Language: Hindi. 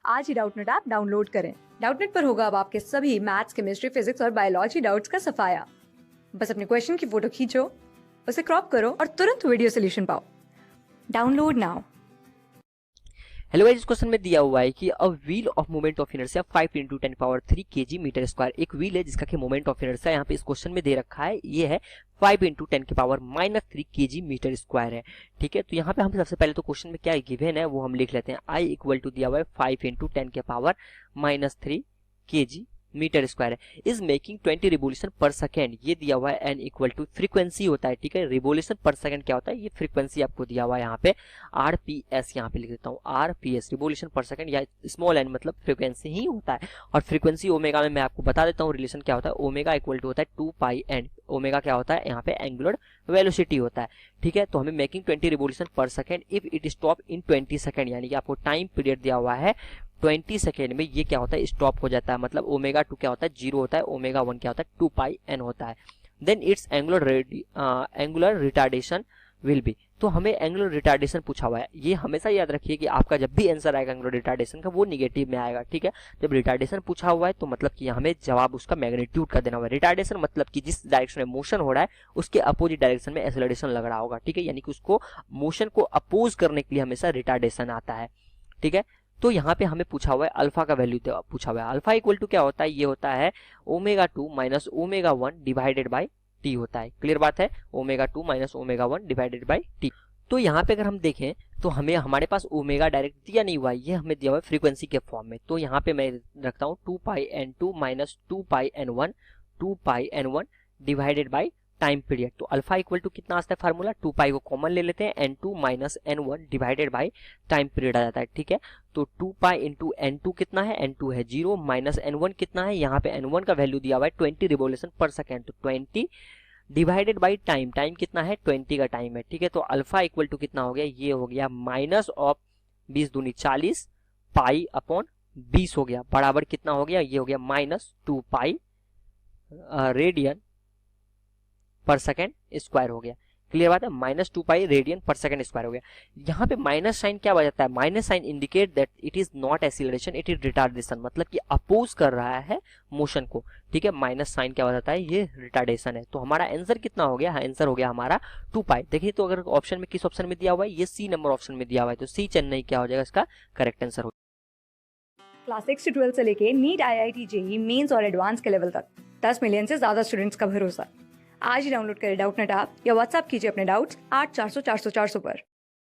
आज ही डाउटनेट ऐप डाउनलोड करें। डाउटनेट पर होगा अब आपके सभी मैथ्स, केमिस्ट्री, फिजिक्स और बायोलॉजी डाउट्स का सफाया। बस अपने क्वेश्चन की फोटो खींचो, उसे क्रॉप करो और तुरंत वीडियो सोल्यूशन पाओ। Download now. हेलो गाइस, इस क्वेश्चन में दिया हुआ है कि a wheel of moment of inertia 5 × 10³ kg metre square. एक व्हील है जिसका कि मोमेंट ऑफ इनर्शिया यहाँ पे इस क्वेश्चन में दे रखा है, ये है 5 × 10⁻³ kg मीटर स्क्वायर है। ठीक है, तो यहाँ पे हम सबसे पहले तो क्वेश्चन में क्या गिवन है वो हम लिख लेते हैं। I इक्वल टू दिया हुआ है 5 × 10⁻³ kg मीटर स्क्वायर है। Is making 20 revolution per second, ये दिया हुआ है। एन इक्वल टू फ्रीक्वेंसी होता है। ठीक है, रिवोल्यूशन पर सेकेंड क्या होता है, ये फ्रीक्वेंसी आपको दिया हुआ है यहाँ पे। आरपीएस यहाँ पे लिख देता हूँ, आरपीएस रिवोल्यूशन पर सेकेंड, या स्मॉल एन मतलब फ्रीक्वेंसी ही होता है। और फ्रीक्वेंसी ओमेगा में मैं आपको बता देता हूँ रिलेशन क्या होता है। ओमेगा इक्वल टू होता है 2πn। ओमेगा क्या होता है यहाँ पे, एंगुलर वेलोसिटी होता है। ठीक है, तो हमें making 20 revolution per second if it stop in 20 second, यानी कि आपको टाइम पीरियड दिया हुआ है 20 सेकेंड में ये क्या होता है, स्टॉप हो जाता है। मतलब ओमेगा 2 क्या होता है, 0 होता है। ओमेगा 1 क्या होता है, 2πn होता है। Then its angular retardation will be. तो हमें एंगुलर रिटार्डेशन पूछा हुआ है। ये हमेशा याद रखिए कि आपका जब भी आंसर आएगा एंगुलर रिटार्डेशन का, वो निगेटिव में आएगा। ठीक है, जब रिटार्डेशन पूछा हुआ है तो मतलब कि हमें जवाब उसका मैग्नीट्यूड का देना हुआ है। रिटार्डेशन मतलब कि जिस डायरेक्शन में मोशन हो रहा है उसके अपोजिट डायरेक्शन में एक्सेलरेशन लग रहा होगा। ठीक है, यानी कि उसको मोशन को अपोज करने के लिए हमेशा रिटार्डेशन आता है। ठीक है, तो यहाँ पे हमें पूछा हुआ है अल्फा का वैल्यू पूछा हुआ है। अल्फा इक्वल टू क्या होता है, ये होता है omega 2 minus omega 1 divided by T होता है। क्लियर बात है, omega 2 minus omega 1 divided by T. तो यहाँ पे अगर हम देखें तो हमें हमारे पास ओमेगा डायरेक्ट दिया नहीं हुआ है, ये हमें दिया हुआ है फ्रीक्वेंसी के फॉर्म में। तो यहाँ पे मैं रखता हूँ 2πn2 minus 2πn1 divided by time period. तो अल्फा इक्वल टू कितना आता है फार्मूला, 2π को कॉमन ले लेते हैं, n2 minus n1 divided by time period आ जाता है। ठीक है, तो 2π इंटू n2 कितना है, n2 है 0, माइनस n1 कितना है, यहाँ पे n1 का वैल्यू दिया हुआ है 20 रिवोल्यूशन पर सेकेंड। तो 20 डिवाइडेड बाई टाइम, टाइम कितना है 20 का टाइम है। ठीक है, तो अल्फा इक्वल टू कितना हो गया, ये हो गया माइनस ऑफ 20 दूनी 40 पाई अपॉन 20 हो गया, बराबर कितना हो गया, ये हो गया माइनस 2π रेडियन पर सेकेंड स्क्वायर हो गया। क्लियर बात है, माइनस 2π रेडियन पर सेकेंड स्क्वायर हो गया। यहाँ पे माइनस साइन क्या बजाता है, minus sign indicate that it is not acceleration, it is retardation, मतलब कि अपोज कर रहा है मोशन को। ठीक है, माइनस साइन क्या बताता है, ये रिटार्डेशन है। तो हमारा आंसर कितना हो गया, आंसर हो गया हमारा 2π। देखिए तो अगर ऑप्शन में किस ऑप्शन में दिया हुआ है, ये सी नंबर ऑप्शन में दिया हुआ है, तो सी चेन्नई क्या हो जाएगा इसका करेक्ट आंसर हो। क्लास 6 से 12 से लेके नीट, IIT, JEE मेंस और एडवांस के लेवल तक 10 मिलियन से ज्यादा स्टूडेंट्स का भरोसा। आज ही डाउनलोड करें डाउटनेट ऐप या व्हाट्सएप कीजिए अपने डाउट्स 8400 400 400 पर।